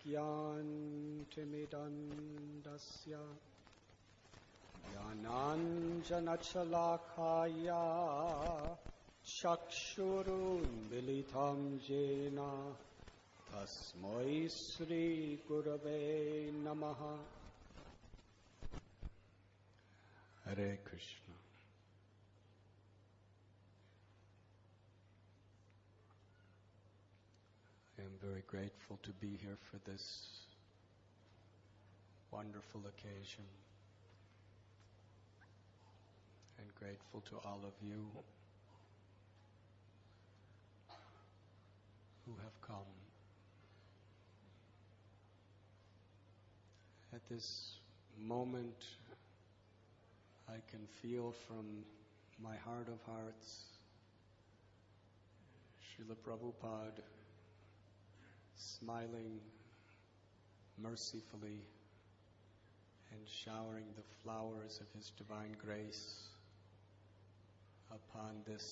ज्ञानतिमिरन्दस्य ज्ञानाञ्जनशलाकाया चक्षुरुन्मिलितं येन तस्मै श्रीगुरवे नमः. Hare Krishna. I am very grateful to be here for this wonderful occasion, and grateful to all of you who have come. At this moment, I can feel from my heart of hearts Srila Prabhupada smiling mercifully and showering the flowers of His divine grace upon this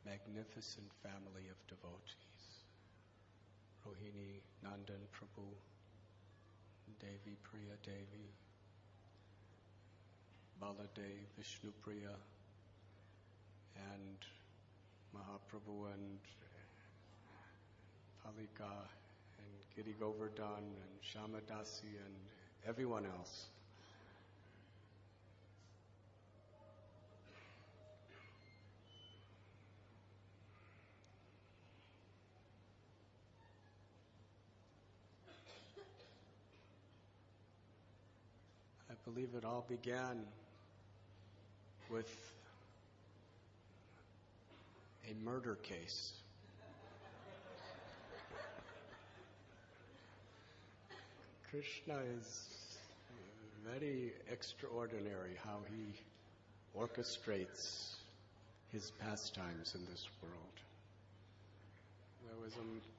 magnificent family of devotees. Rohini Nandan Prabhu, Devi Priya Devi, Baladev, Vishnu Priya, and Mahaprabhu and Palika and Giri Govardhan and Shamadasi and everyone else. I believe it all began with a murder case. Krishna is very extraordinary how he orchestrates his pastimes in this world.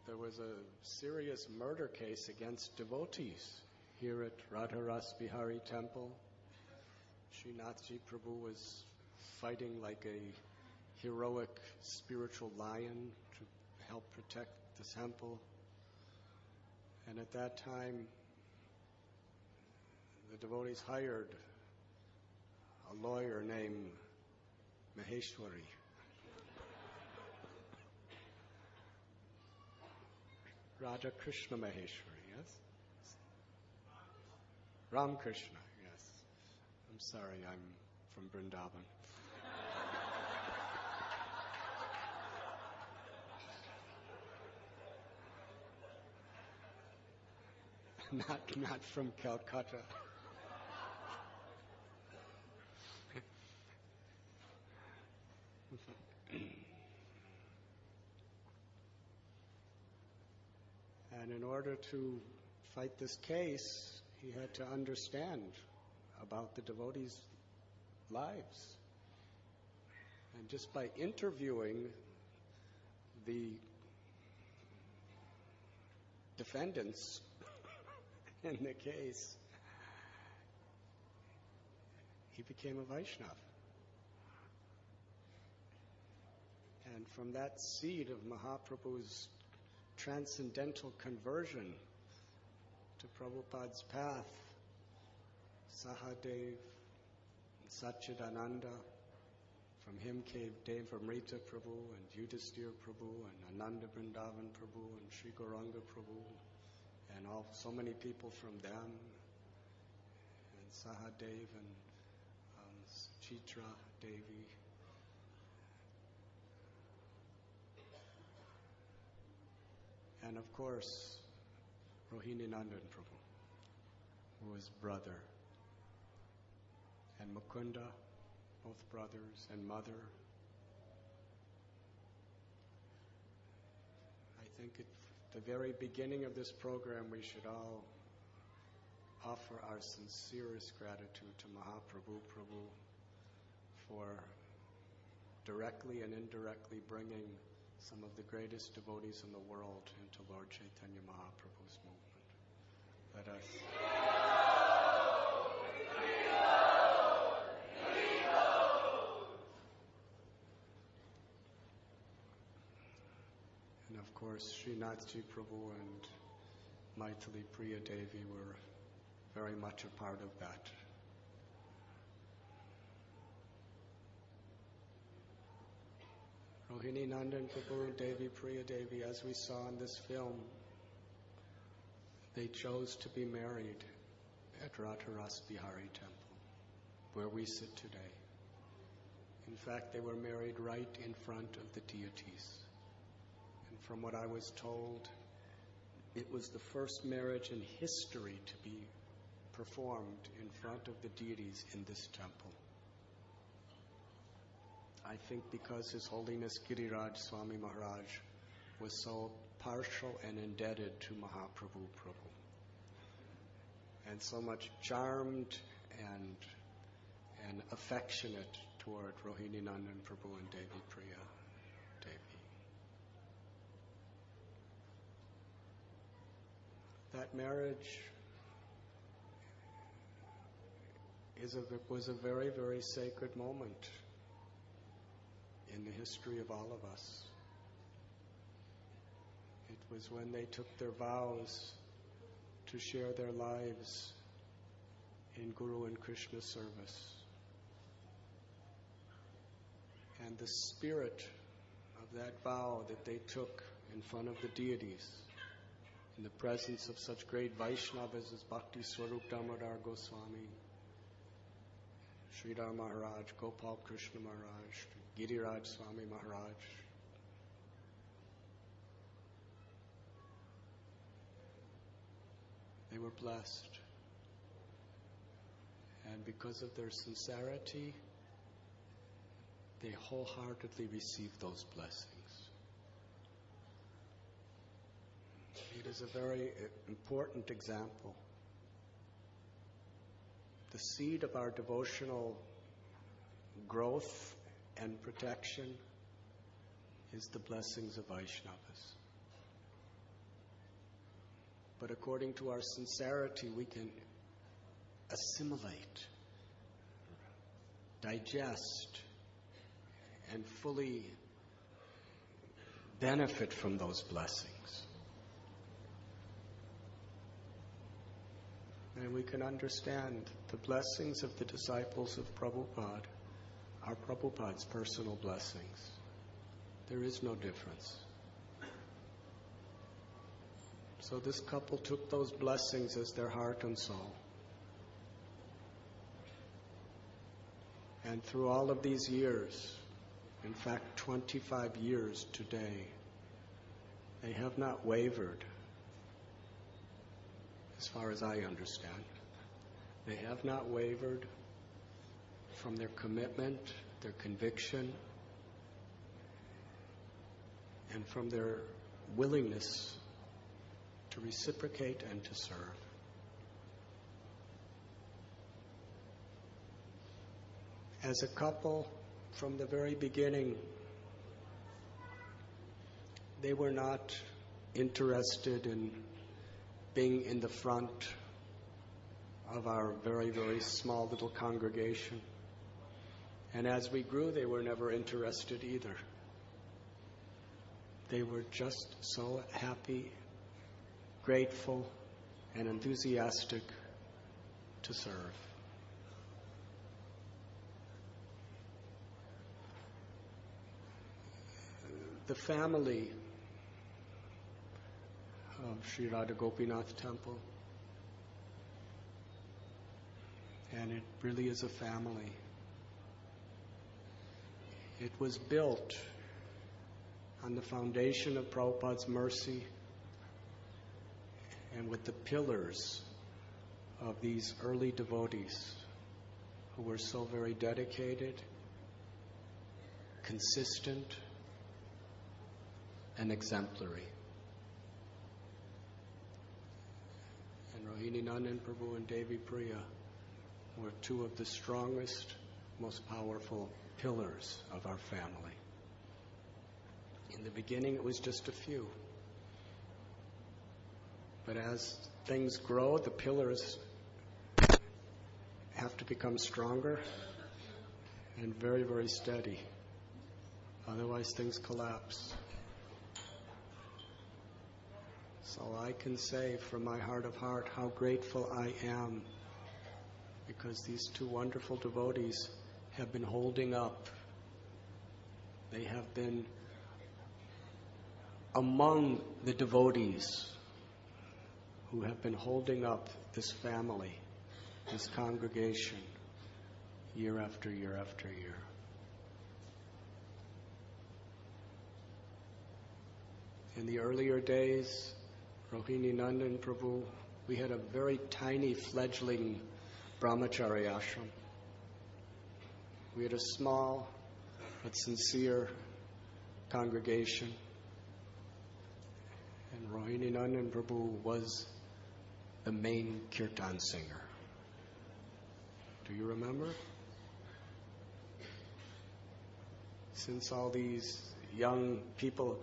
There was a serious murder case against devotees here at Radharas Bihari Temple. Srinathji Prabhu was fighting like a heroic spiritual lion to help protect the temple. And at that time, the devotees hired a lawyer named Maheshwari. Radha Krishna Maheshwari, yes? Ram Krishna, yes. I'm sorry, I'm from Vrindavan. Not from Calcutta. And in order to fight this case, he had to understand about the devotees' lives. And just by interviewing the defendants in the case, he became a Vaishnava. And from that seed of Mahaprabhu's transcendental conversion to Prabhupada's path, Sahadev and Satchidananda, from him came Devamrita Prabhu and Yudhisthira Prabhu and Ananda Vrindavan Prabhu and Sri Gauranga Prabhu, and so many people from them, and Sahadev and Chitra Devi. And of course, Rohini Nandan Prabhu, who was brother, and Mukunda, both brothers, and mother. I think at the very beginning of this program, we should all offer our sincerest gratitude to Mahaprabhu Prabhu for directly and indirectly bringing some of the greatest devotees in the world into Lord Chaitanya Mahaprabhu's movement. Let us. And of course, Srinathji Prabhu and Maithili Priya Devi were very much a part of that. Rohini Nandan Prabhu and Devi Priya Devi, as we saw in this film, they chose to be married at Radharas Bihari Temple, where we sit today. In fact, they were married right in front of the deities. And from what I was told, it was the first marriage in history to be performed in front of the deities in this temple. I think because His Holiness Giriraj Swami Maharaj was so partial and indebted to Mahaprabhu Prabhu, and so much charmed and affectionate toward Rohini Nandan Prabhu and Devi Priya Devi. That marriage was a very, very sacred moment in the history of all of us. It was when they took their vows to share their lives in Guru and Krishna service. And the spirit of that vow that they took in front of the deities, in the presence of such great Vaishnavas as Bhakti Swarup Damodar Goswami, Sridhar Maharaj, Gopal Krishna Maharaj, Giriraj Swami Maharaj, they were blessed. And because of their sincerity, they wholeheartedly received those blessings. It is a very important example. The seed of our devotional growth and protection is the blessings of Vaishnavas. But according to our sincerity, we can assimilate, digest, and fully benefit from those blessings. And we can understand the blessings of the disciples of Prabhupada are Prabhupada's personal blessings. There is no difference. So this couple took those blessings as their heart and soul. And through all of these years, in fact 25 years today, they have not wavered, as far as I understand. They have not wavered from their commitment, their conviction, and from their willingness to reciprocate and to serve. As a couple, from the very beginning, they were not interested in being in the front of our very, very small little congregation. And as we grew, they were never interested either. They were just so happy, grateful, and enthusiastic to serve. The family of Sri Radha Gopinath Temple, and it really is a family. It was built on the foundation of Prabhupada's mercy and with the pillars of these early devotees who were so very dedicated, consistent, and exemplary. And Rohini Nandan Prabhu and Devi Priya were two of the strongest, most powerful pillars of our family. In the beginning, it was just a few. But as things grow, the pillars have to become stronger and very, very steady. Otherwise, things collapse. So I can say from my heart of heart how grateful I am, because these two wonderful devotees have been holding up. They have been among the devotees who have been holding up this family, this congregation, year after year after year. In the earlier days, Rohini Nandan Prabhu, we had a very tiny fledgling brahmachari ashram. We had a small but sincere congregation. And Rohini Nandan Prabhu was the main kirtan singer. Do you remember? Since all these young people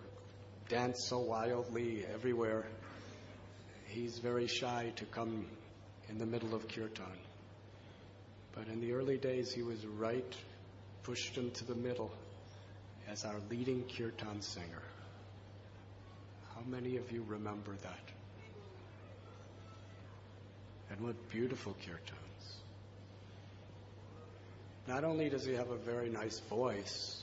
dance so wildly everywhere, he's very shy to come in the middle of kirtan. But in the early days, he was pushed into the middle as our leading kirtan singer. How many of you remember that? And what beautiful kirtans. Not only does he have a very nice voice,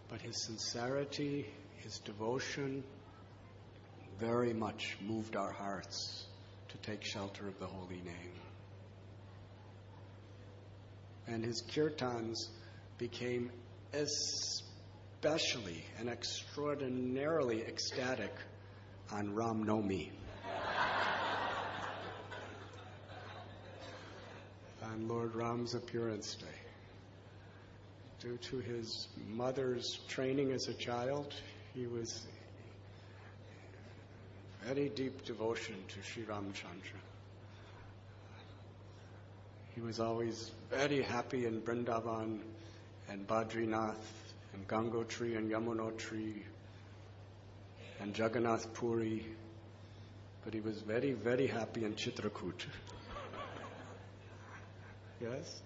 but his sincerity, his devotion very much moved our hearts to take shelter of the holy name. And his kirtans became especially and extraordinarily ecstatic on Ram Nomi, on Lord Ram's appearance day. Due to his mother's training as a child, he was very deep devotion to Sri Ramchandra. He was always very happy in Vrindavan and Badrinath and Gangotri and Yamunotri and Jagannath Puri, but he was very, very happy in Chitrakoot. Yes?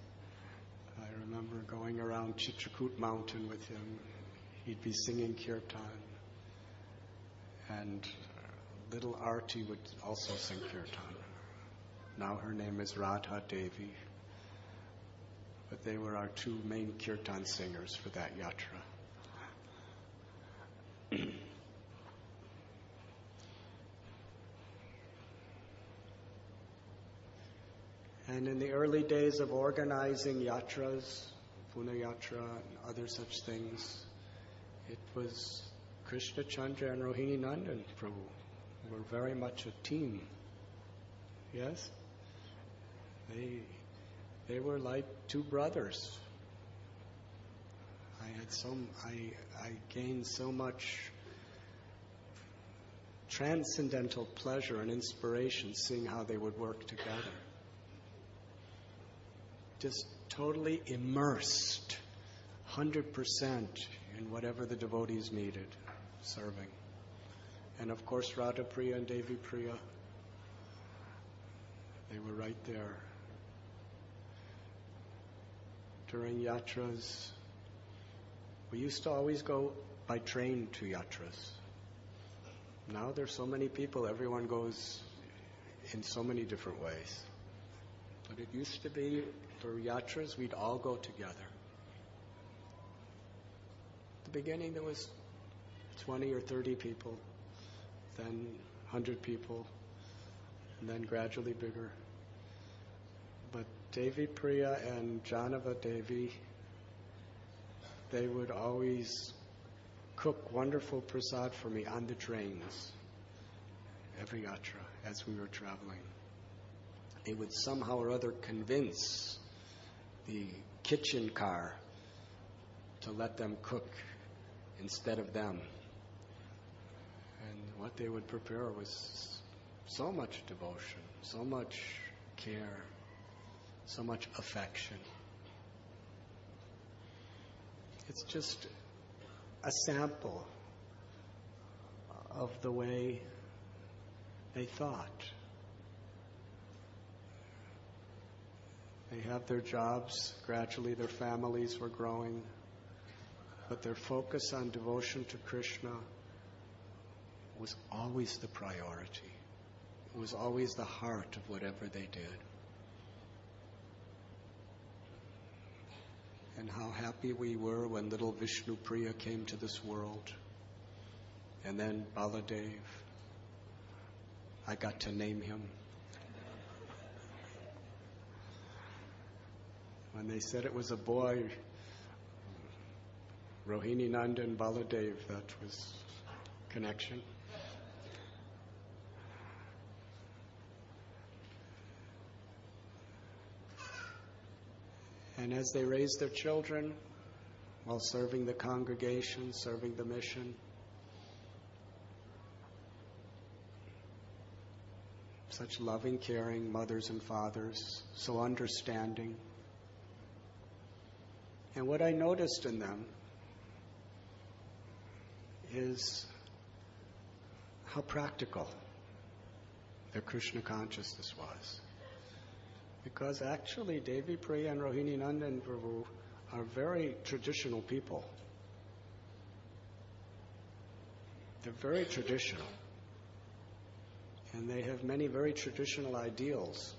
I remember going around Chitrakoot mountain with him. He'd be singing kirtan, and little Arti would also sing kirtan. Now her name is Radha Devi, but they were our two main kirtan singers for that yatra. And in the early days of organizing yatras, Pune Yatra and other such things, it was Krishna Chandra and Rohini Nandan Prabhu were very much a team. Yes? They were like two brothers. I gained so much transcendental pleasure and inspiration seeing how they would work together. Just totally immersed, 100% in whatever the devotees needed, serving. And of course, Radha Priya and Devi Priya, they were right there. During yatras, we used to always go by train to yatras. Now there's so many people, everyone goes in so many different ways. But it used to be, for yatras, we'd all go together. At the beginning, there was 20 or 30 people, then 100 people, and then gradually bigger. But Devi Priya and Janava Devi, they would always cook wonderful prasad for me on the trains, every yatra, as we were traveling. They would somehow or other convince the kitchen car to let them cook instead of them. And what they would prepare was so much devotion, so much care, so much affection. It's just a sample of the way they thought. They have their jobs, gradually their families were growing, but their focus on devotion to Krishna was always the priority. It was always the heart of whatever they did. And how happy we were when little Vishnu Priya came to this world. And then Baladev, I got to name him. When they said it was a boy, Rohini Nanda and Baladev, that was connection. And as they raised their children while serving the congregation, serving the mission, such loving, caring mothers and fathers, so understanding. And what I noticed in them is how practical their Krishna consciousness was. Because actually Devi Priya and Rohini Nandan Prabhu are very traditional people. They're very traditional. And they have many very traditional ideals.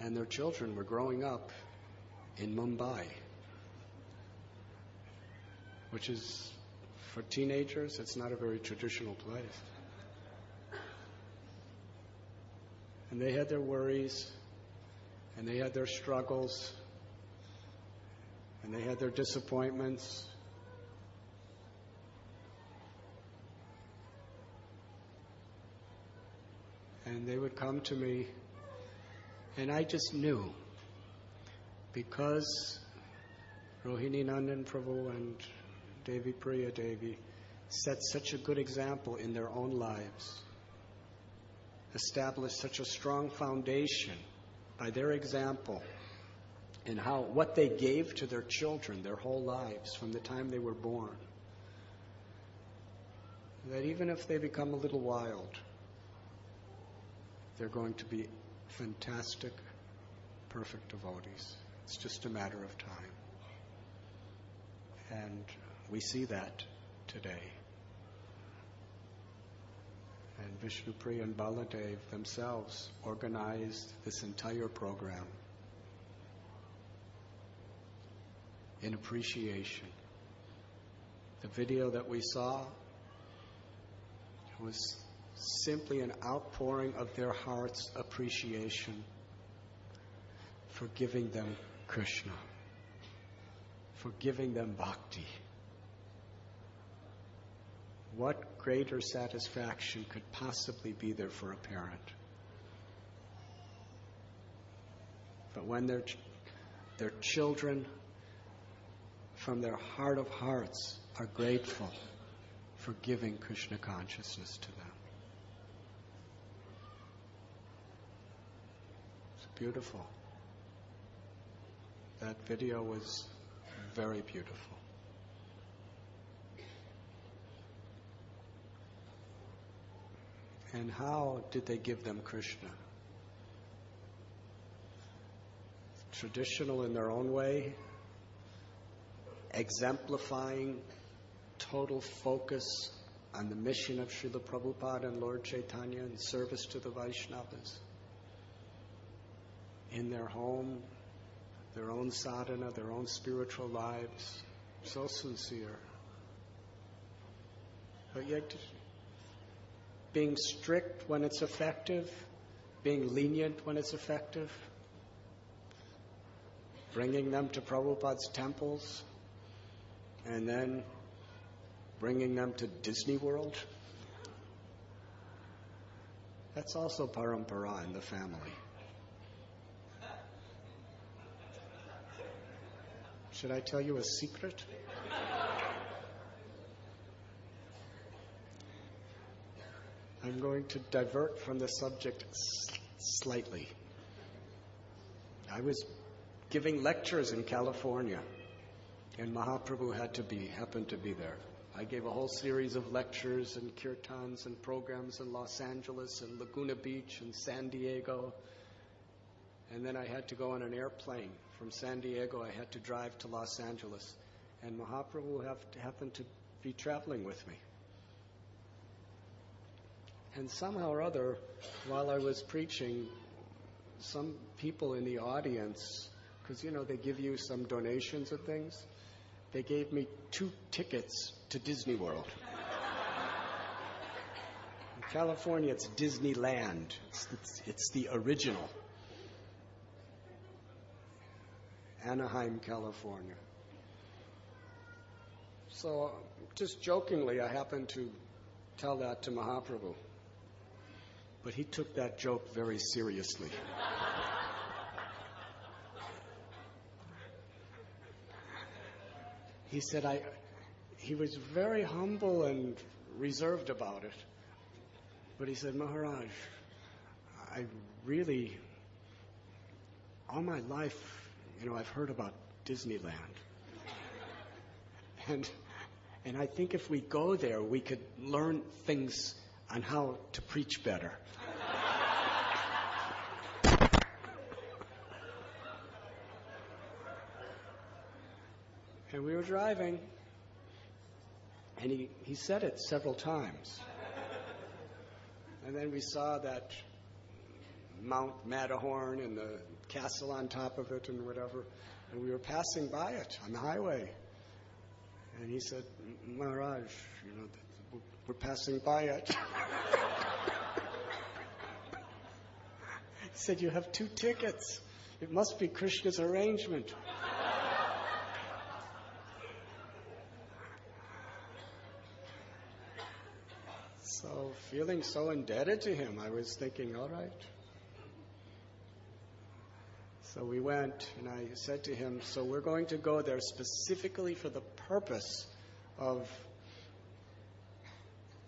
And their children were growing up in Mumbai, which is, for teenagers, it's not a very traditional place. And they had their worries, and they had their struggles, and they had their disappointments. And they would come to me, and I just knew, because Rohini Nandan Prabhu and Devi Priya Devi set such a good example in their own lives, established such a strong foundation by their example in what they gave to their children their whole lives from the time they were born, that even if they become a little wild, they're going to be fantastic, perfect devotees. It's just a matter of time. And we see that today. And Vishnu Priya and Baladev themselves organized this entire program in appreciation. The video that we saw was simply an outpouring of their heart's appreciation for giving them Krishna, for giving them bhakti. What greater satisfaction could possibly be there for a parent? But when their children, from their heart of hearts, are grateful for giving Krishna consciousness to them. It's beautiful. That video was very beautiful. And how did they give them Krishna? Traditional in their own way, exemplifying total focus on the mission of Srila Prabhupada and Lord Chaitanya in service to the Vaishnavas. In their home, their own sadhana, their own spiritual lives, so sincere. But yet, being strict when it's effective, being lenient when it's effective, bringing them to Prabhupada's temples, and then bringing them to Disney World. That's also parampara in the family. Should I tell you a secret? I'm going to divert from the subject slightly. I was giving lectures in California, and Mahaprabhu happened to be there. I gave a whole series of lectures and kirtans and programs in Los Angeles and Laguna Beach and San Diego. And then I had to go on an airplane. From San Diego, I had to drive to Los Angeles. And Mahaprabhu happened to be traveling with me. And somehow or other, while I was preaching, some people in the audience, because, they give you some donations and things, they gave me 2 tickets to Disney World. In California, it's Disneyland. It's the original. Anaheim, California. So, just jokingly, I happened to tell that to Mahaprabhu. But he took that joke very seriously. He said he was very humble and reserved about it. But he said, Maharaj, I really, all my life, I've heard about Disneyland. And I think if we go there, we could learn things on how to preach better. And we were driving, and he said it several times. And then we saw that Mount Matterhorn and the castle on top of it and whatever, and we were passing by it on the highway. And he said, Maharaj, we're passing by it. He said, you have 2 tickets. It must be Krishna's arrangement. So, feeling so indebted to him, I was thinking, all right. So we went, and I said to him, so we're going to go there specifically for the purpose of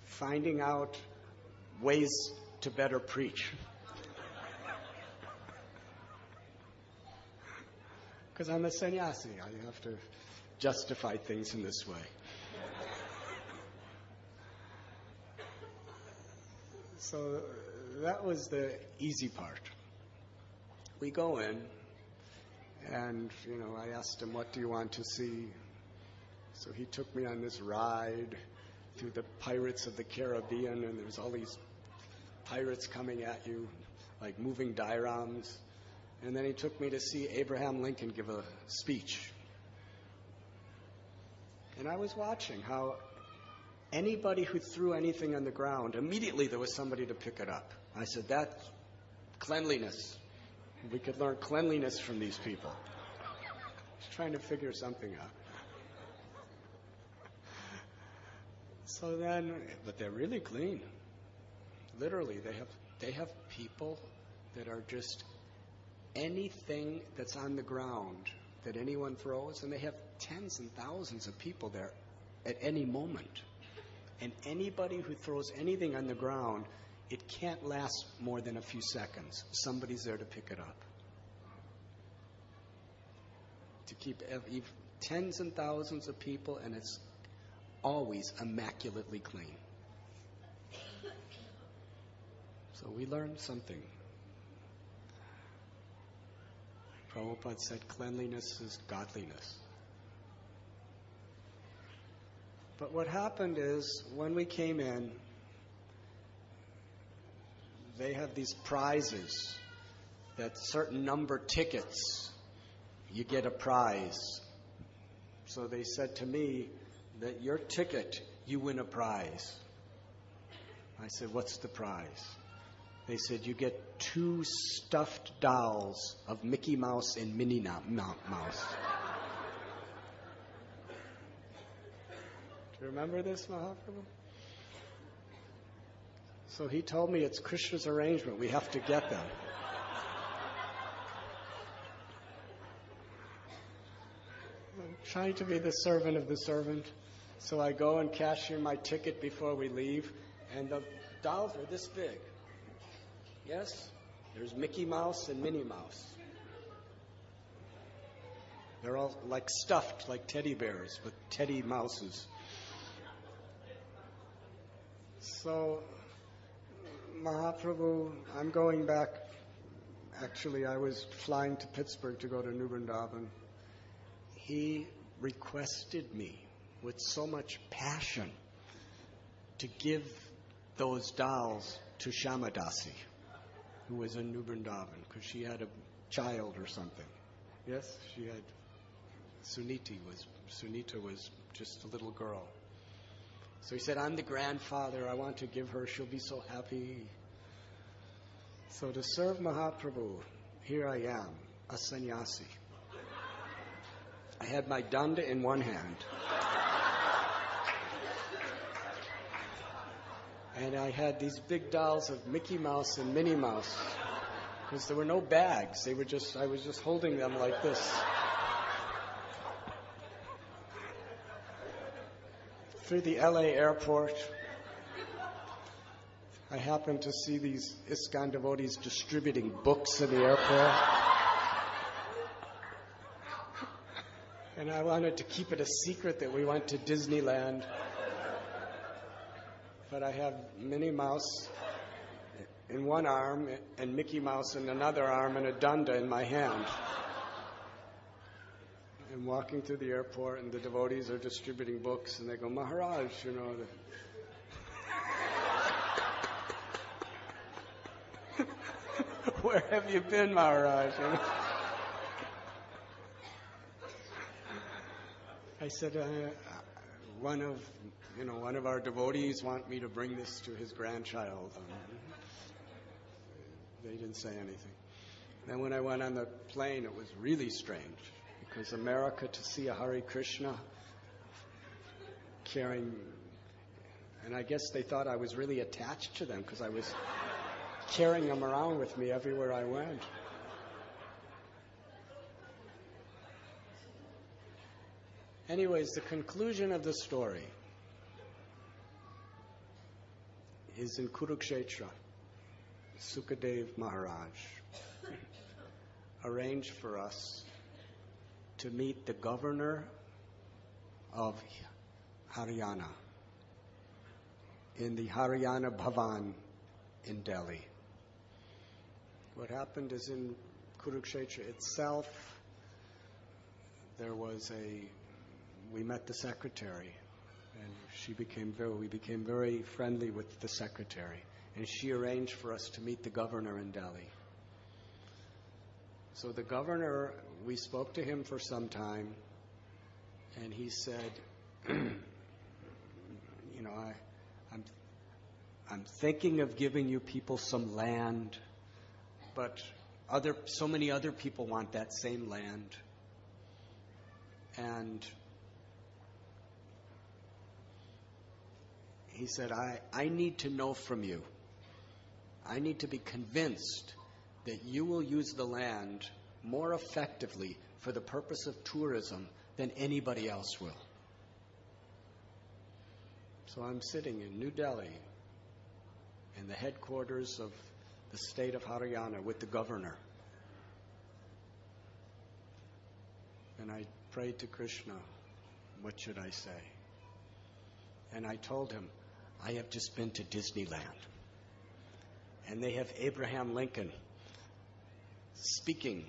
finding out ways to better preach. Because I'm a sannyasi, I have to justify things in this way. So that was the easy part. We go in, and, I asked him, what do you want to see? So he took me on this ride through the Pirates of the Caribbean, and there's all these pirates coming at you, like moving dioramas. And then he took me to see Abraham Lincoln give a speech. And I was watching how anybody who threw anything on the ground, immediately there was somebody to pick it up. I said, that's cleanliness. We could learn cleanliness from these people. Just trying to figure something out. So then, but they're really clean. Literally, they have people that are just anything that's on the ground that anyone throws, and they have tens and thousands of people there at any moment. And anybody who throws anything on the ground, it can't last more than a few seconds. Somebody's there to pick it up. To keep tens and thousands of people, and it's always immaculately clean. So we learned something. Prabhupada said cleanliness is godliness. But what happened is, when we came in, they have these prizes, that certain number tickets, you get a prize. So they said to me that your ticket, you win a prize. I said, what's the prize? They said, you get 2 stuffed dolls of Mickey Mouse and Minnie Mouse. Do you remember this, Mahaprabhu? So he told me it's Krishna's arrangement. We have to get them. I'm trying to be the servant of the servant. So I go and cash in my ticket before we leave, and the dolls are this big. Yes? There's Mickey Mouse and Minnie Mouse. They're all like stuffed, like teddy bears, with teddy mouses. So, Mahaprabhu, I'm going back. Actually, I was flying to Pittsburgh to go to New Vrindavan. He requested me with so much passion to give those dolls to Shamadasi, who was in New Vrindavan, because she had a child or something. Yes, she had. Sunita was just a little girl. So he said, I'm the grandfather. I want to give her. She'll be so happy. So to serve Mahaprabhu, here I am, a sannyasi. I had my danda in one hand. And I had these big dolls of Mickey Mouse and Minnie Mouse, because there were no bags. I was just holding them like this. Through the LA airport, I happened to see these ISKCON devotees distributing books in the airport. And I wanted to keep it a secret that we went to Disneyland. But I have Minnie Mouse in one arm and Mickey Mouse in another arm and a danda in my hand. I'm walking through the airport and the devotees are distributing books and they go, Maharaj, where have you been, Maharaj? I said, one of our devotees want me to bring this to his grandchild. They didn't say anything. Then when I went on the plane, it was really strange, because America, to see a Hare Krishna carrying, and I guess they thought I was really attached to them because I was carrying them around with me everywhere I went. Anyways, the conclusion of the story is in Kurukshetra. Sukadev Maharaj arranged for us to meet the governor of Haryana in the Haryana Bhavan in Delhi. What happened is in Kurukshetra itself, we met the secretary, and we became very friendly with the secretary, and she arranged for us to meet the governor in Delhi. So the governor, we spoke to him for some time, and he said, I'm thinking of giving you people some land, but so many other people want that same land. And he said, I need to know from you. I need to be convinced that you will use the land more effectively for the purpose of tourism than anybody else will. So I'm sitting in New Delhi, in the headquarters of the state of Haryana, with the governor. And I prayed to Krishna, what should I say? And I told him, I have just been to Disneyland. And they have Abraham Lincoln speaking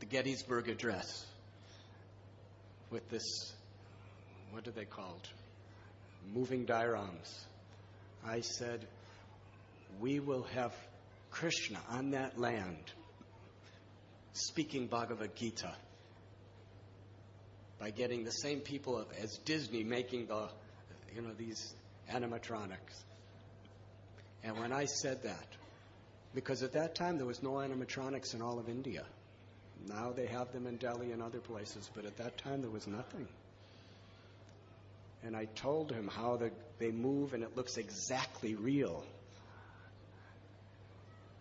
the Gettysburg Address with this, what are they called? Moving dioramas. I said, we will have Krishna on that land speaking Bhagavad Gita by getting the same people as Disney making these animatronics. And when I said that, because at that time there was no animatronics in all of India. Now they have them in Delhi and other places, but at that time there was nothing. And I told him how they move and it looks exactly real.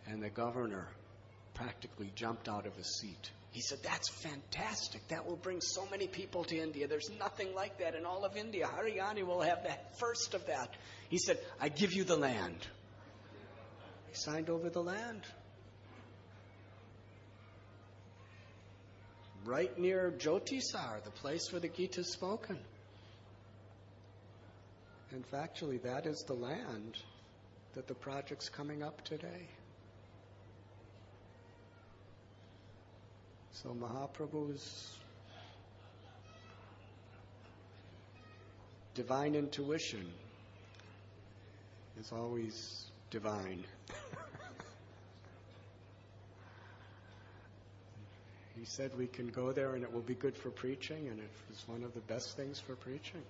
And the governor practically jumped out of his seat. He said, that's fantastic. That will bring so many people to India. There's nothing like that in all of India. Haryana will have the first of that. He said, I give you the land. He signed over the land. Right near Jyotisar, the place where the Gita is spoken. And factually, that is the land that the project's coming up today. So Mahaprabhu's divine intuition is always divine. He said we can go there and it will be good for preaching, and it was one of the best things for preaching.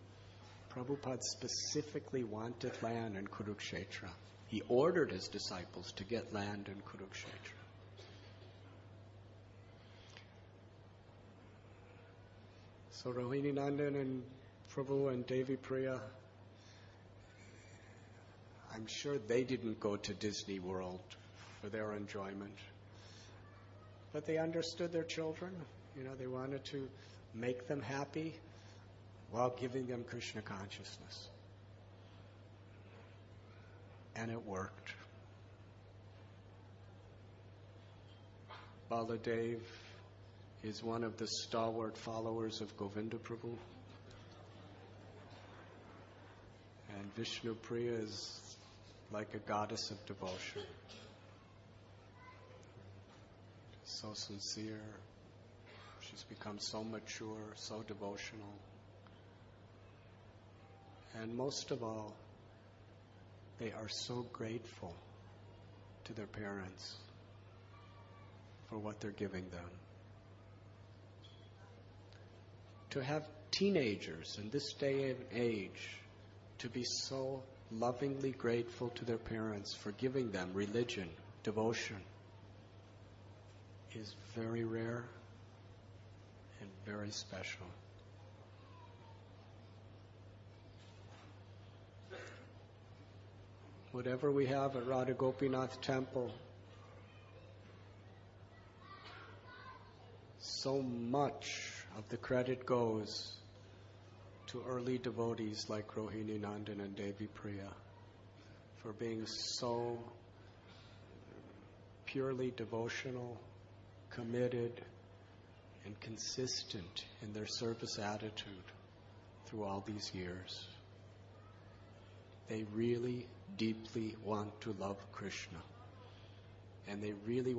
Prabhupada specifically wanted land in Kurukshetra. He ordered his disciples to get land in Kurukshetra. So Rohini Nandan and Prabhu and Devi Priya, I'm sure they didn't go to Disney World for their enjoyment. But they understood their children. They wanted to make them happy while giving them Krishna consciousness. And it worked. Baladev is one of the stalwart followers of Govinda Prabhu. And Vishnu Priya is like a goddess of devotion. So sincere. She's become so mature, so devotional. And most of all, they are so grateful to their parents for what they're giving them. To have teenagers in this day and age to be so lovingly grateful to their parents for giving them religion, devotion, is very rare and very special. Whatever we have at Radha Gopinath Temple, so much of the credit goes to early devotees like Rohini Nandan and Devi Priya for being so purely devotional, committed, and consistent in their service attitude through all these years. They really deeply want to love Krishna. And they really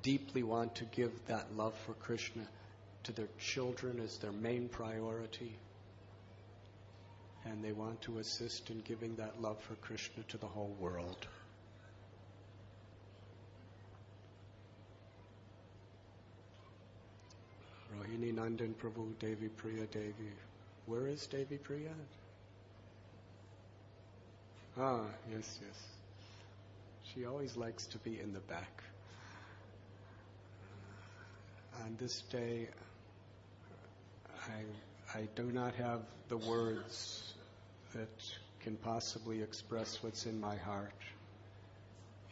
deeply want to give that love for Krishna to their children as their main priority. And they want to assist in giving that love for Krishna to the whole world. Rohini Nandan Prabhu, Devi Priya Devi. Where is Devi Priya? Yes. She always likes to be in the back. On this day, I do not have the words that can possibly express what's in my heart,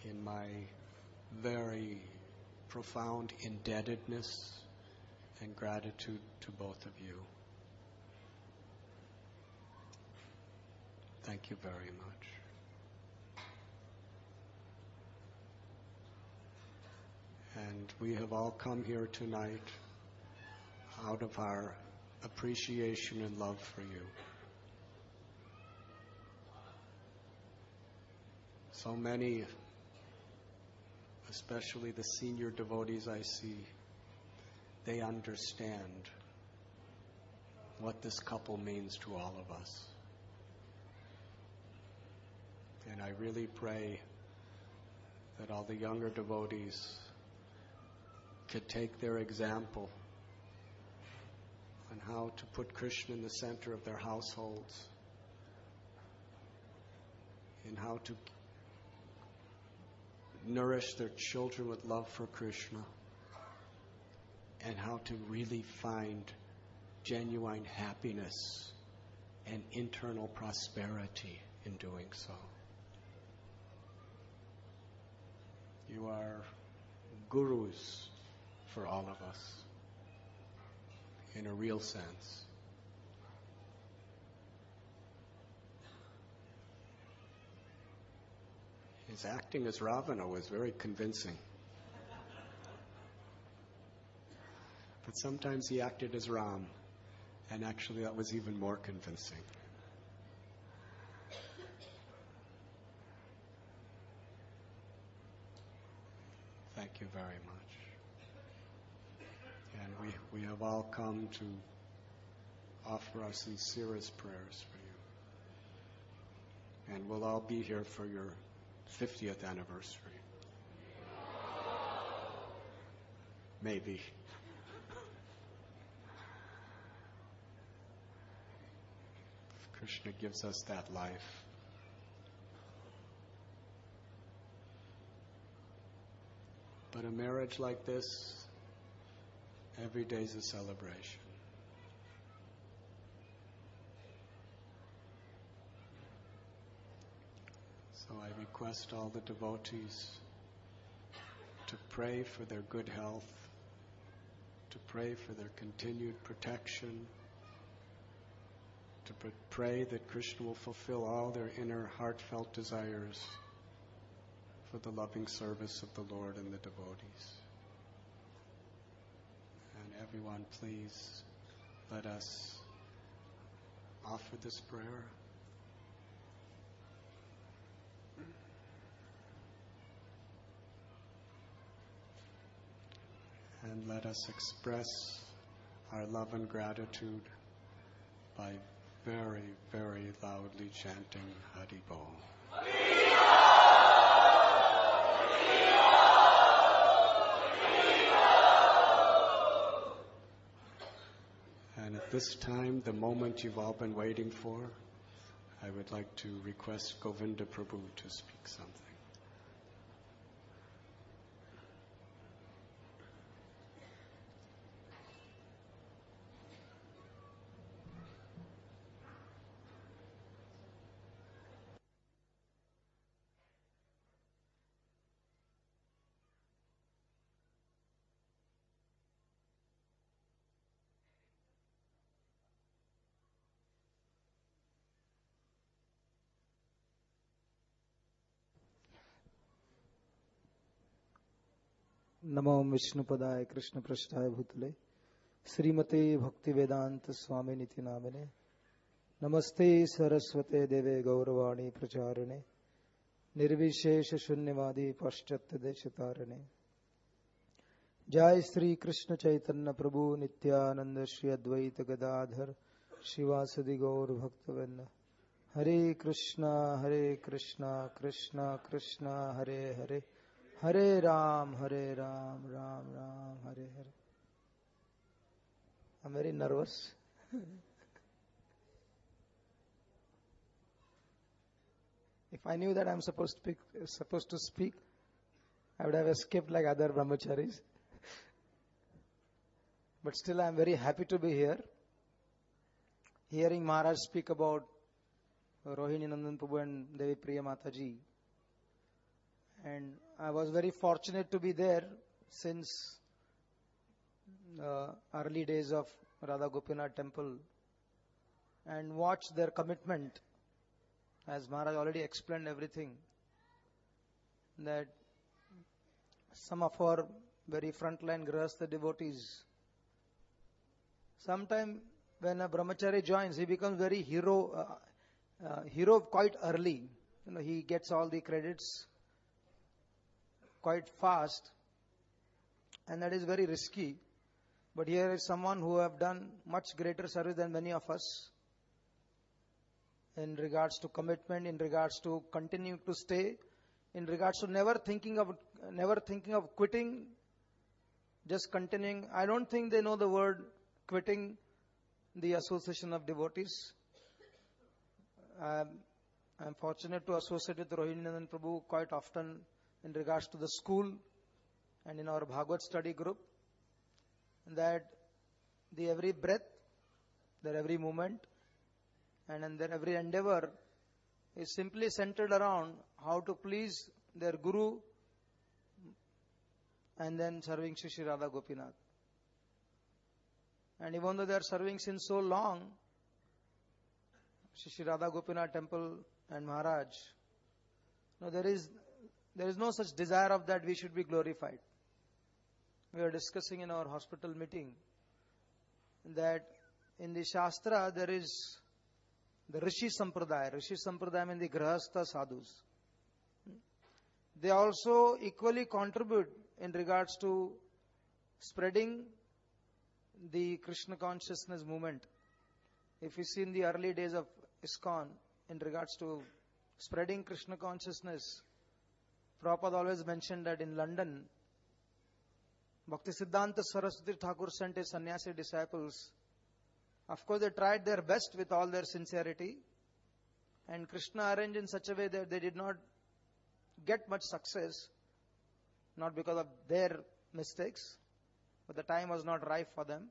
in my very profound indebtedness and gratitude to both of you. Thank you very much. And we have all come here tonight out of our appreciation and love for you. So many, especially the senior devotees I see, they understand what this couple means to all of us. And I really pray that all the younger devotees could take their example on how to put Krishna in the center of their households, in how to nourish their children with love for Krishna, and how to really find genuine happiness and internal prosperity in doing so. You are gurus for all of us, in a real sense. His acting as Ravana was very convincing. But sometimes he acted as Ram, and actually that was even more convincing. Thank you very much. And we have all come to offer our sincerest prayers for and we'll all be here for your 50th anniversary. Maybe. Krishna gives us that life. But a marriage like this, every day is a celebration. So I request all the devotees to pray for their good health, to pray for their continued protection, to pray that Krishna will fulfill all their inner heartfelt desires for the loving service of the Lord and the devotees. And everyone, please let us offer this prayer. And let us express our love and gratitude by very, very loudly chanting Hari Bol. And at this time, the moment you've all been waiting for, I would like to request Govinda Prabhu to speak something. नमो विष्णुपदाय कृष्ण पृष्ठाय भूतले श्रीमते भक्ति वेदांत स्वामी निति नामिने नमस्ते सरस्वते देवे गौरवाणी प्रचारिणे निर्विशेष शून्यवादी पाश्चात्य देशतारिणे जय श्री कृष्ण चैतन्य प्रभु नित्यानंद श्री अद्वैत गदाधर शिवासदि गौर भक्तवृंद हरे Krishna Krishna Krishna Hare Hare Hare Ram Ram Ram Hare Hare. I'm very nervous. If I knew that I'm supposed to speak, I would have escaped like other brahmacharis. But still I'm very happy to be here. Hearing Maharaj speak about Rohini Nandan Prabhu and Devi Priya Mataji. And I was very fortunate to be there since the early days of Radha Gopinath temple and watch their commitment, as Maharaj already explained everything, that some of our very frontline Grihastha devotees, sometime when a brahmachari joins, he becomes very hero quite early. He gets all the credits quite fast, and that is very risky. But here is someone who have done much greater service than many of us in regards to commitment, in regards to continuing to stay, in regards to never thinking of quitting, just continuing. I don't think they know the word quitting the association of devotees. I'm fortunate to associate with Rohini Nandan Prabhu quite often in regards to the school and in our Bhagavad study group, that the every breath, their every moment, and their every endeavor is simply centered around how to please their Guru and then serving Shri Radha Gopinath. And even though they are serving since so long, Shri Radha Gopinath temple and Maharaj, there is no such desire of that we should be glorified. We were discussing in our hospital meeting that in the Shastra there is the Rishi Sampradaya. Rishi Sampradaya means the Grihastha sadhus. They also equally contribute in regards to spreading the Krishna consciousness movement. If you see in the early days of ISKCON in regards to spreading Krishna consciousness. Prabhupada always mentioned that in London, Bhaktisiddhanta Saraswati Thakur sent his sannyasi disciples. Of course, they tried their best with all their sincerity, and Krishna arranged in such a way that they did not get much success, not because of their mistakes, but the time was not ripe for them.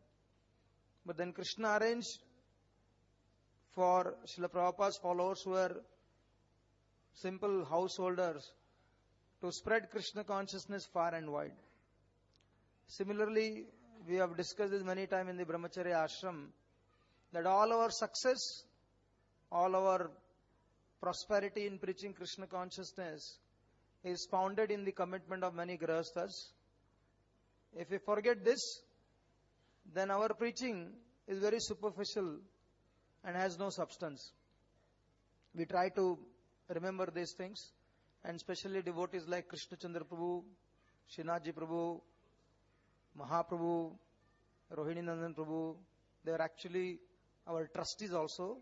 But then Krishna arranged for Srila Prabhupada's followers, who were simple householders, to spread Krishna consciousness far and wide. Similarly, we have discussed this many times in the Brahmacharya ashram, that all our success, all our prosperity in preaching Krishna consciousness is founded in the commitment of many grahasthas. If we forget this, then our preaching is very superficial and has no substance. We try to remember these things, and especially devotees like Krishna Chandra Prabhu, Srinathji Prabhu, Mahaprabhu, Rohini Nandan Prabhu, they are actually our trustees also.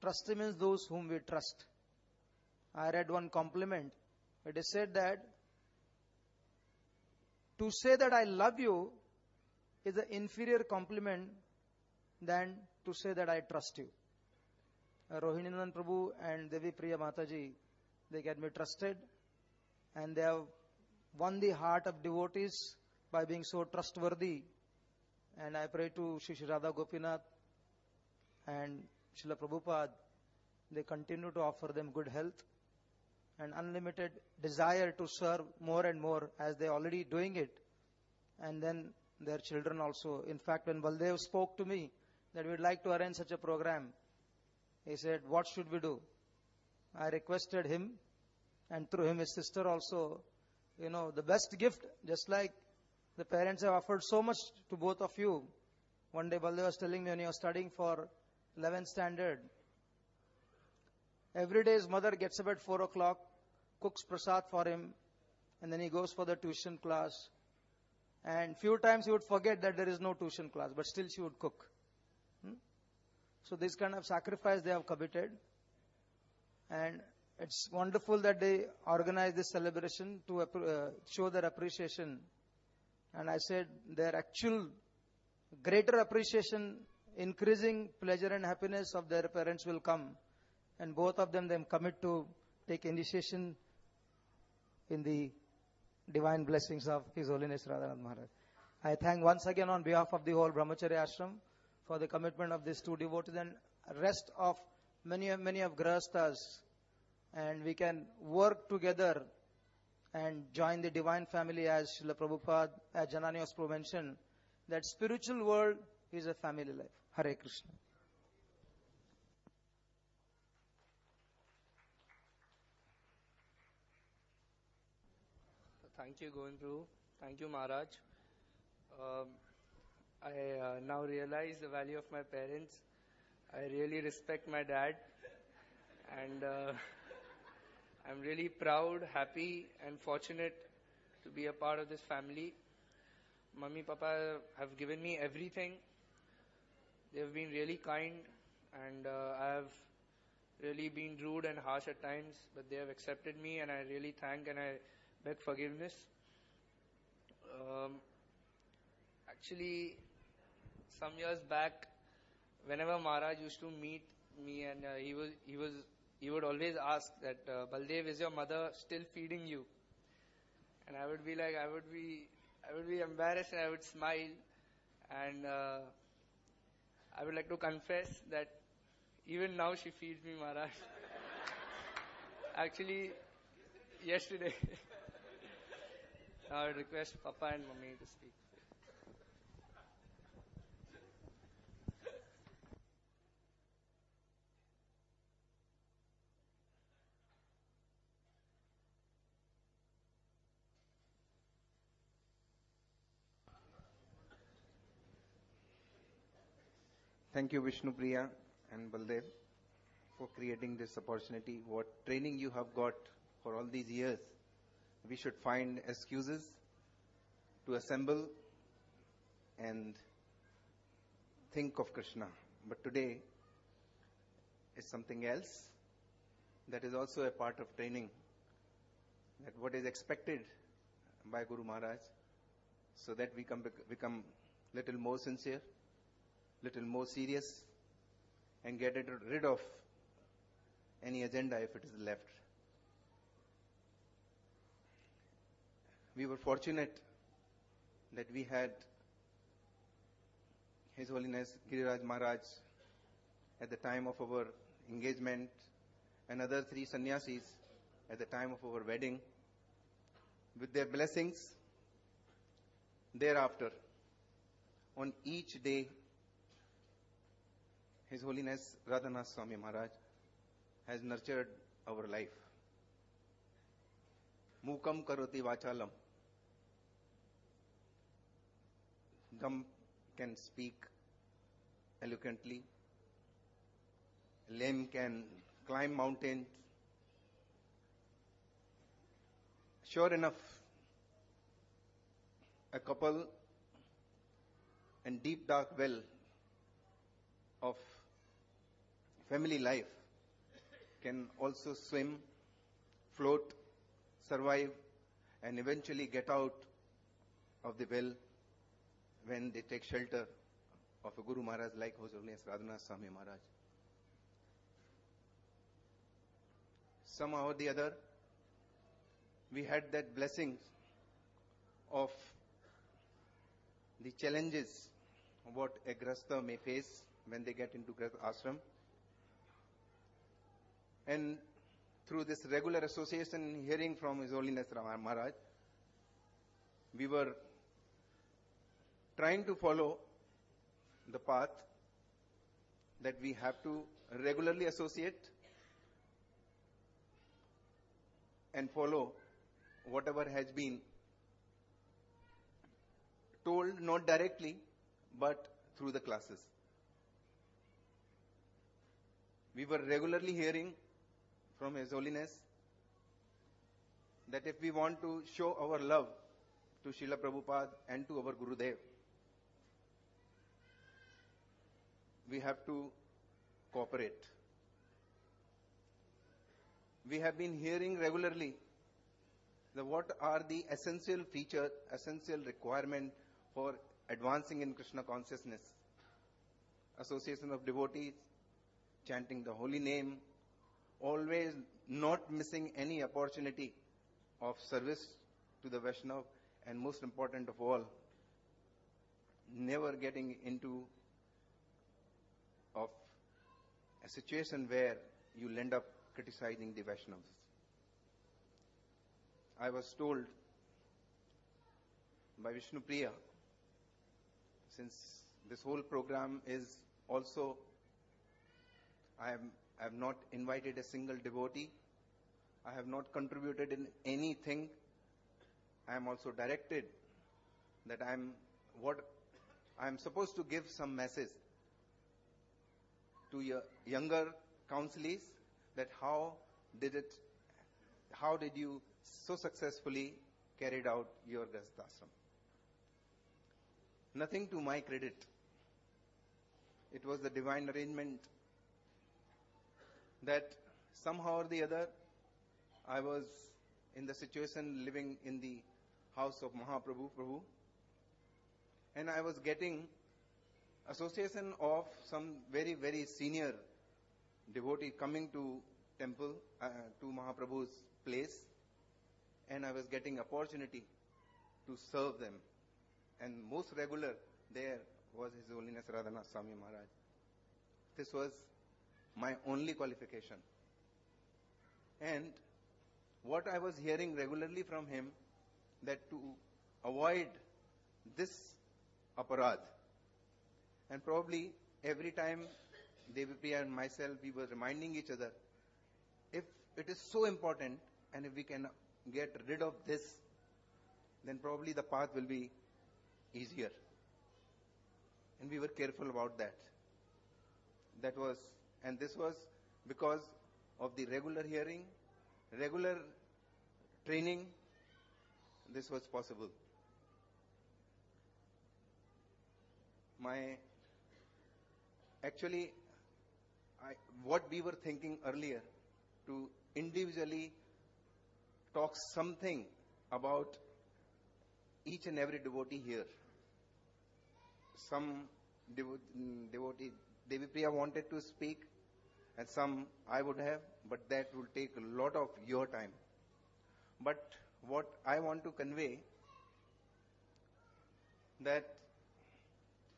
Trustee means those whom we trust. I read one compliment. It is said that to say that I love you is an inferior compliment than to say that I trust you. Rohini Nandan Prabhu and Devi Priya Mataji, they can be trusted, and they have won the heart of devotees by being so trustworthy. And I pray to Shri Radha Gopinath and Srila Prabhupada, they continue to offer them good health and unlimited desire to serve more and more, as they are already doing it. And then their children also. In fact, when Baldev spoke to me that we would like to arrange such a program, he said, what should we do? I requested him, and through him his sister also, the best gift, just like the parents have offered so much to both of you. One day Baldev was telling me, when he was studying for 11th standard, every day his mother gets up at 4 o'clock, cooks prasad for him, and then he goes for the tuition class. And few times he would forget that there is no tuition class, but still she would cook. So this kind of sacrifice they have committed. And it's wonderful that they organize this celebration to show their appreciation. And I said their actual greater appreciation, increasing pleasure and happiness of their parents will come. And both of them commit to take initiation in the divine blessings of His Holiness Radhanath Maharaj. I thank once again on behalf of the whole Brahmacharya ashram for the commitment of these two devotees and rest of many of grahasthas, and we can work together and join the divine family, as Srila Prabhupada, as Janani Osprabhu mentioned, that spiritual world is a family life. Hare Krishna. Thank you, Govindru. Thank you, Maharaj. I now realize the value of my parents. I really respect my dad, and I'm really proud, happy, and fortunate to be a part of this family. Mummy, Papa have given me everything. They have been really kind, and I have really been rude and harsh at times, but they have accepted me, and I really thank and I beg forgiveness. Actually, some years back, whenever Maharaj used to meet me, and he would always ask that, Baldev, is your mother still feeding you? And I would be embarrassed, and I would smile, and I would like to confess that even now she feeds me, Maharaj. Actually, yesterday. Now I request Papa and Mummy to speak. Thank you, Vishnu Priya and Baldev, for creating this opportunity. What training you have got for all these years. We should find excuses to assemble and think of Krishna. But today is something else. that is also a part of training, that what is expected by Guru Maharaj, so that we become little more sincere, little more serious, and get rid of any agenda if it is left. We were fortunate that we had His Holiness Giriraj Maharaj at the time of our engagement, and other 3 sannyasis at the time of our wedding, with their blessings. Thereafter, on each day, His Holiness Radhanath Swami Maharaj has nurtured our life. Mukam karoti vachalam. Dumb can speak eloquently. Lame can climb mountains. Sure enough, a couple in deep dark well of family life can also swim, float, survive, and eventually get out of the well when they take shelter of a Guru Maharaj like His Holiness Radhanath Swami Maharaj. Somehow or the other, we had that blessing of the challenges what a Grahastha may face when they get into Grahastha ashram. And through this regular association, hearing from His Holiness Maharaj, we were trying to follow the path that we have to regularly associate and follow whatever has been told, not directly, but through the classes. We were regularly hearing from His Holiness that if we want to show our love to Srila Prabhupada and to our Gurudev, we have to cooperate. We have been hearing regularly what are the essential features, essential requirement for advancing in Krishna consciousness. Association of devotees, chanting the holy name, always not missing any opportunity of service to the Vaishnava, and most important of all, never getting into of a situation where you'll end up criticizing the Vaishnavas. I was told by Vishnu Priya, since this whole program is also, I have not invited a single devotee, I have not contributed in anything. I am also directed that I am supposed to give some message to your younger counselees, that how did you so successfully carried out your Grahastha ashram. Nothing to my credit. It was the divine arrangement that somehow or the other I was in the situation living in the house of Prabhu, and I was getting association of some very, very senior devotee coming to temple, to Mahaprabhu's place, and I was getting opportunity to serve them. And most regular there was His Holiness Radhanath Swami Maharaj. This was my only qualification. And what I was hearing regularly from him, that to avoid this aparadh, and probably every time Devipriya and myself, we were reminding each other, if it is so important and if we can get rid of this, then probably the path will be easier. And we were careful about that. This was because of the regular hearing, regular training, this was possible. What we were thinking earlier, to individually talk something about each and every devotee here. Some devotee, Devi Priya wanted to speak, and some I would have, but that will take a lot of your time. But what I want to convey, that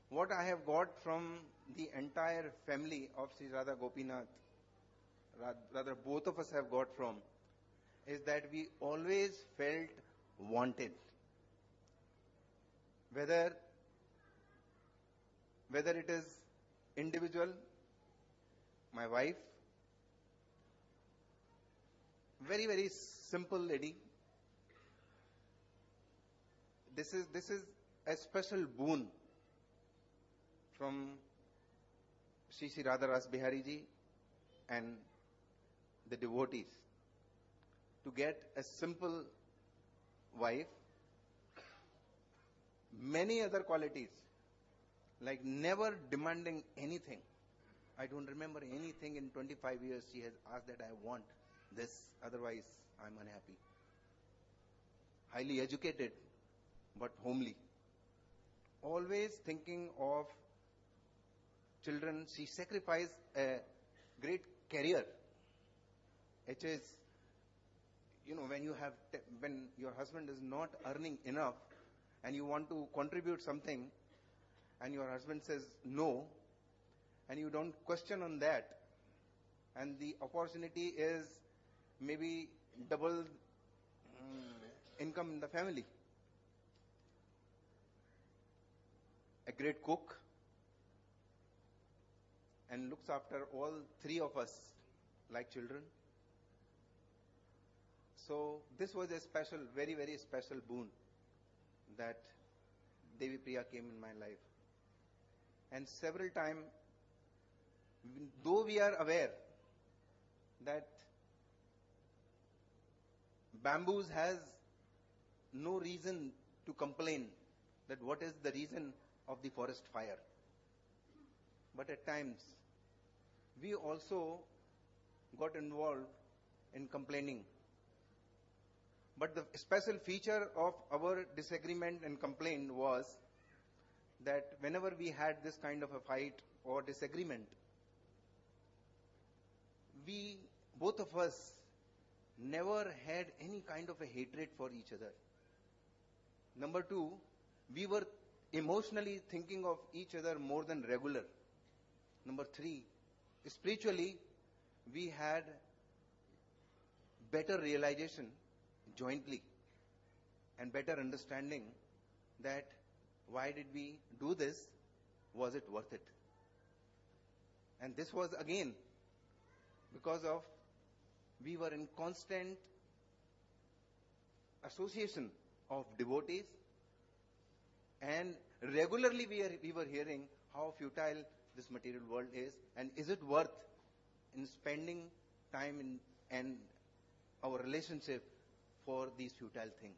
what I have got from the entire family of Sri Radha Gopinath, rather both of us have got from, is that we always felt wanted. Whether it is individual, my wife, very, very simple lady. This is a special boon from Sri Radha Ras Bihari ji and the devotees to get a simple wife, many other qualities, like never demanding anything. I don't remember anything in 25 years she has asked that I want this, otherwise I'm unhappy. Highly educated, but homely. Always thinking of children. She sacrificed a great career. It is, when when your husband is not earning enough and you want to contribute something and your husband says no, and you don't question on that, and the opportunity is maybe double income in the family. A great cook, and looks after all three of us like children. So this was a special, very, very special boon that Devi Priya came in my life. And several times, though we are aware that bamboos has no reason to complain that what is the reason of the forest fire. But at times, we also got involved in complaining. But the special feature of our disagreement and complaint was that whenever we had this kind of a fight or disagreement, we, both of us, never had any kind of a hatred for each other. Number two, we were emotionally thinking of each other more than regular. Number three, spiritually, we had better realization jointly and better understanding that why did we do this? Was it worth it? And this was again because of we were in constant association of devotees, and regularly we were hearing how futile this material world is, and is it worth in spending time in and our relationship for these futile things.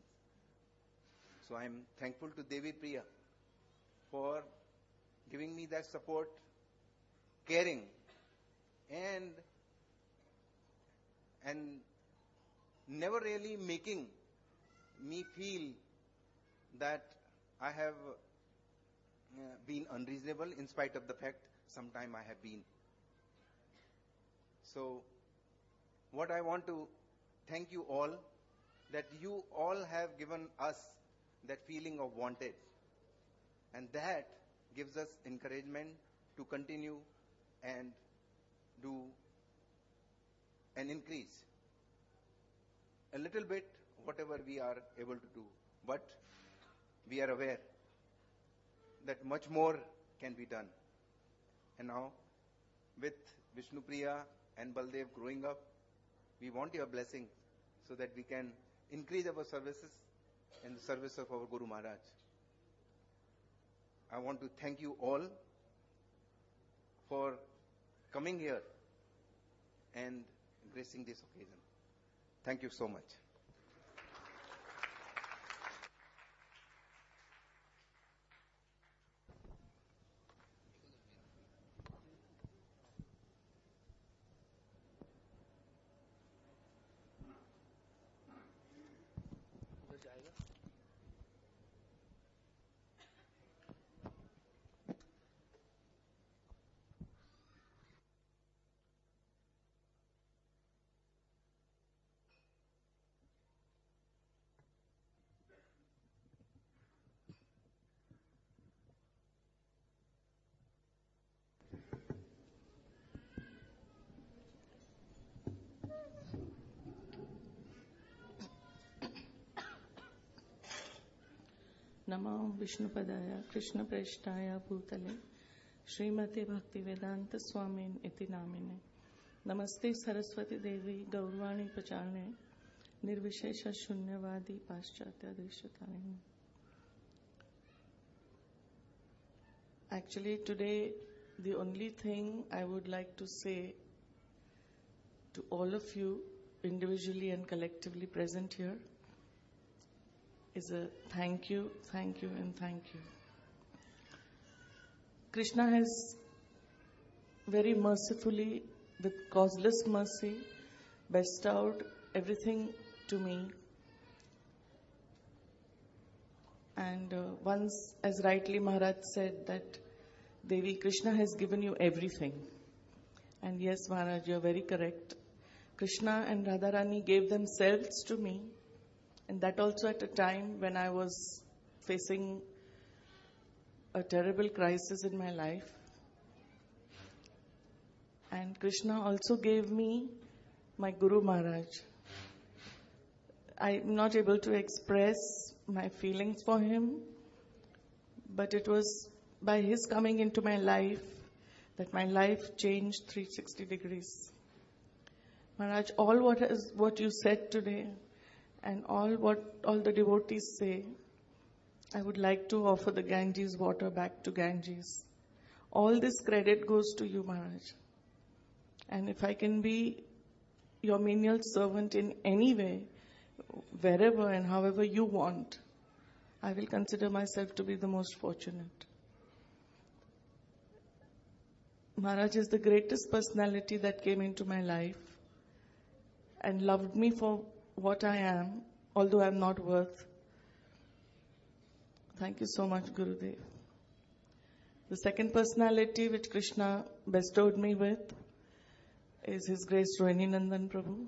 So I am thankful to Devi Priya for giving me that support, caring, and never really making me feel that I have been unreasonable, in spite of the fact sometime I have been. So what I want to thank you all, that you all have given us that feeling of wanted, and that gives us encouragement to continue and do and increase a little bit whatever we are able to do. But we are aware that much more can be done. And now, with Vishnu Priya and Baldev growing up, we want your blessing so that we can increase our services in the service of our Guru Maharaj. I want to thank you all for coming here and gracing this occasion. Thank you so much. Namo Vishnupadaya Krishna Preshtaya Bhutale Srimati Bhaktivedanta Swamin Iti Namine Namaste Saraswati Devi Gaurvani Pacharne Nirvishesha Shunyavadi Paschatya Drishatayane. Actually, today the only thing I would like to say to all of you, individually and collectively present here, is a thank you, and thank you. Krishna has very mercifully, with causeless mercy, bestowed everything to me. And once, as rightly Maharaj said, that Devi, Krishna has given you everything. And yes, Maharaj, you are very correct. Krishna and Radharani gave themselves to me, and that also at a time when I was facing a terrible crisis in my life. And Krishna also gave me my Guru Maharaj. I'm not able to express my feelings for him, but it was by his coming into my life that my life changed 360 degrees. Maharaj, all what you said today and all the devotees say, I would like to offer the Ganges water back to Ganges. All this credit goes to you, Maharaj. And if I can be your menial servant in any way, wherever and however you want, I will consider myself to be the most fortunate. Maharaj is the greatest personality that came into my life and loved me for what I am, although I am not worth. Thank you so much, Gurudev. The second personality which Krishna bestowed me with is His Grace Rohini Nandan Prabhu.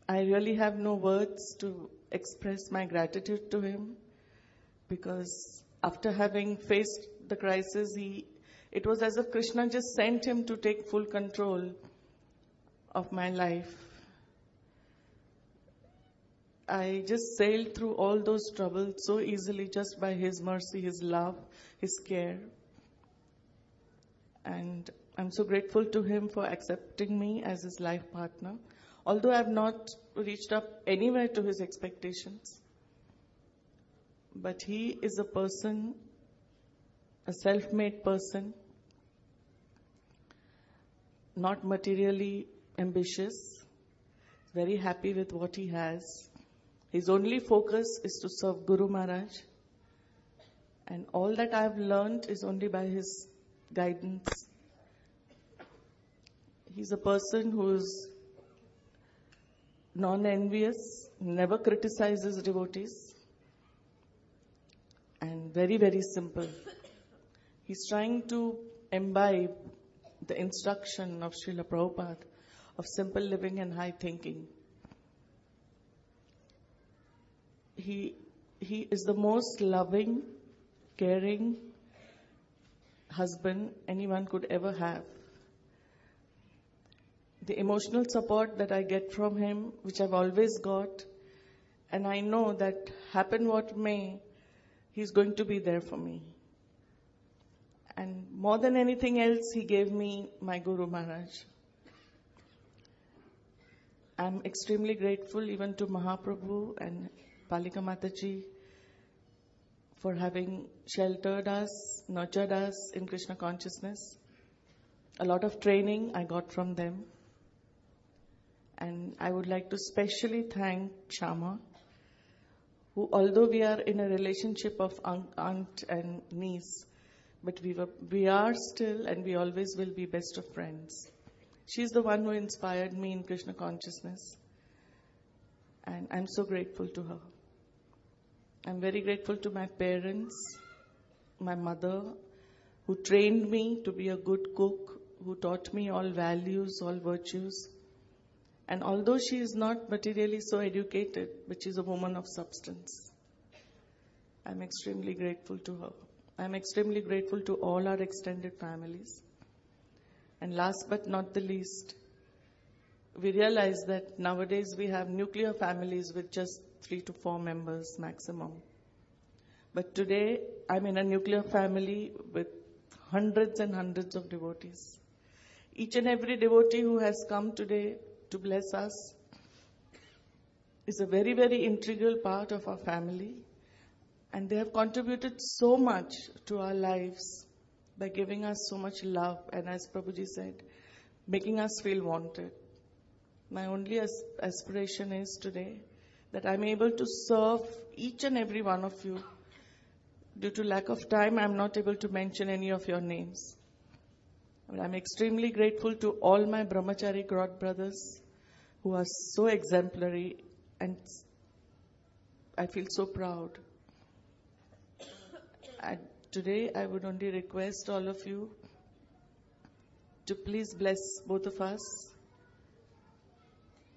I really have no words to express my gratitude to him, because after having faced the crisis, it was as if Krishna just sent him to take full control of my life. I just sailed through all those troubles so easily just by his mercy, his love, his care. And I'm so grateful to him for accepting me as his life partner. Although I have not reached up anywhere to his expectations, but he is a person, a self-made person, not materially ambitious, very happy with what he has. His only focus is to serve Guru Maharaj, and all that I have learned is only by his guidance. He's a person who is non-envious, never criticizes devotees, and very, very simple. He's trying to imbibe the instruction of Srila Prabhupada of simple living and high thinking. He is the most loving, caring husband anyone could ever have. The emotional support that I get from him, which I've always got, and I know that happen what may, he's going to be there for me. And more than anything else, he gave me my Guru Maharaj. I'm extremely grateful even to Mahaprabhu and Palika Mataji for having sheltered us, nurtured us in Krishna consciousness. A lot of training I got from them. And I would like to specially thank Shama, who, although we are in a relationship of aunt and niece, but we are still and we always will be best of friends. She's the one who inspired me in Krishna consciousness. And I'm so grateful to her. I'm very grateful to my parents, my mother, who trained me to be a good cook, who taught me all values, all virtues. And although she is not materially so educated, but she's a woman of substance, I'm extremely grateful to her. I'm extremely grateful to all our extended families. And last but not the least, we realize that nowadays we have nuclear families with just 3 to 4 members maximum. But today, I'm in a nuclear family with hundreds and hundreds of devotees. Each and every devotee who has come today to bless us is a very, very integral part of our family. And they have contributed so much to our lives by giving us so much love. And as Prabhuji said, making us feel wanted. My only aspiration is today that I'm able to serve each and every one of you. Due to lack of time, I'm not able to mention any of your names. But I'm extremely grateful to all my brahmachari god brothers who are so exemplary, and I feel so proud. And today, I would only request all of you to please bless both of us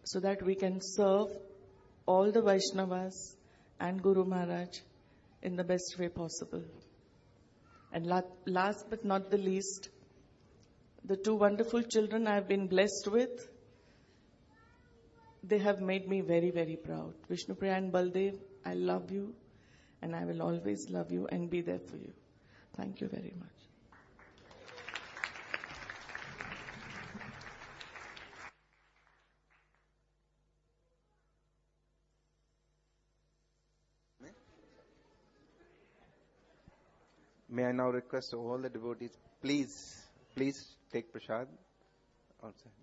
so that we can serve all the Vaishnavas and Guru Maharaj in the best way possible. And last but not the least, the 2 wonderful children I have been blessed with, they have made me very, very proud. Vishnupriya and Baldev, I love you and I will always love you and be there for you. Thank you very much. May I now request all the devotees, please take prasad outside.